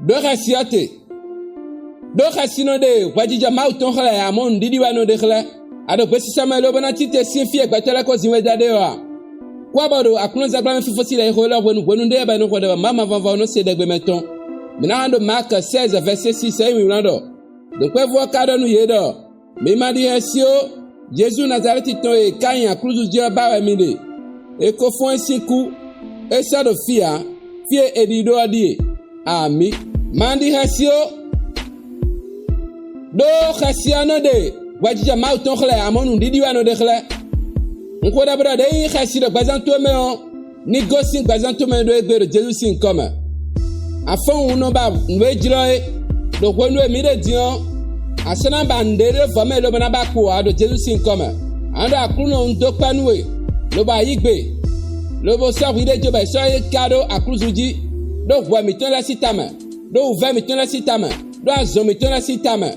do khasiate do khasino de wajija mauton khala ya mon didi wano de khala ado kwesi sama lo bana tite sinfie gbatela ko zinwe dade wa kwa bado akunza gba me fifosi la ihola wonu nde ba no ko de mama vanva no se de gbe meton minando Marc 16 verset 6 et minando donc peut voir cadeau nous yedo mais m'a dit Jésus Nazareth ton e kanya cruz Dieu ba wa minde e ko fon sinku e sa do fia edido adi ami mandi Jésus do khasiano de wajija mauton khla amonu ndidi wano de khla nko da bra de khasi de bazanto me on ni gosin bazanto me do egbe de Jésus sin comme afon uno ba nwe jroe do ko nwe mi de dion asana ba ndere vome lo bana ba ko ado Jésus sin comme ando akuno ndo panwe lo ba yigbe lo bo so wi de jo ba so e kado akruzuji do wa mi ton la sitama do va mi ton la sitama do azo mi ton la sitama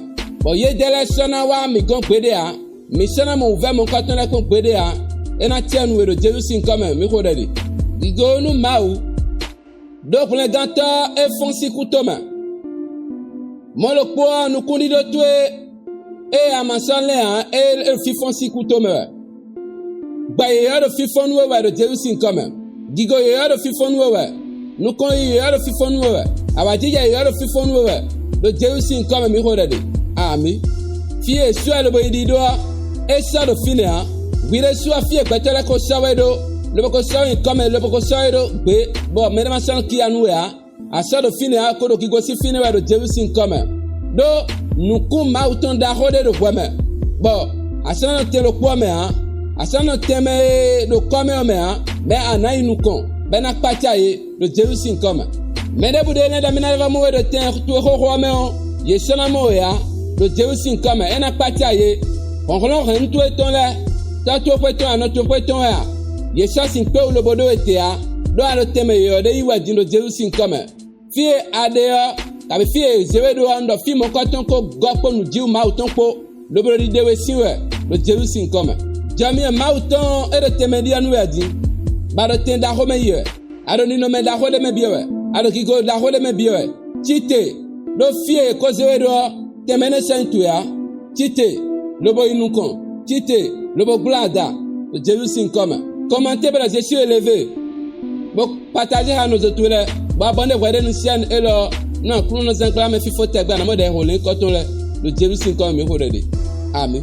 bo ye dele sona wa mi gon pede a mi sona mo va mo katon la kon pede a e na tienu we do Jésus sin comme mi ko de digo nu mau do pour les ganteurs et fonci coutoma mon le quoi nous condi de tout et à ma salaire et fifonci coutoma ba ye de fifon we de Jésus sin comme digo ye de fifon we nous kon ye de fifon we abaji ye de fifon we de Jésus sin comme mi ko de ami fie so le boy di do et ça de finir oui le so fie kwetele ko sawedo le boko soy comme le boko soy do be bon mais ma san ki anu ya asa do fine a ko do ki go si fine wa do Jésus sin comme do nous kum ma autant da rode do kwame bon asa no te lo kwame ha asa no teme do kwame o me ha be anai nous kon be na pacha ye do Jésus sin comme mais de bude ne da mina va mo de ten to ho ho me on ye sona mo ya do Jésus sin comme e na pacha ye on ko ren to eton la ta to peton ano to peton ya ye chasin pe le bodo etea do alo teme yo de iwa jindo Jésus sin comme fie adeo kabe fie zewe do ando fi mo koton ko gopo nu jiu mauton ko le bodo di dewe siwe do Jésus sin comme jamie mauton e de teme di anu adi ba do tenda ho me ye ado ni no me da ho de me biwe ado ki go da ho de me biwe chite do fie ko zewe do teme ne sentu ya chite le bo inukon chite le bo glada do Jésus sin comme commentez par je suis élevé bon partager à nos autres ba bonne voix de nous sian et là non pour nous enclamer fifo tegba na mo de holin koton le Jésus sin comme mi ho de amen.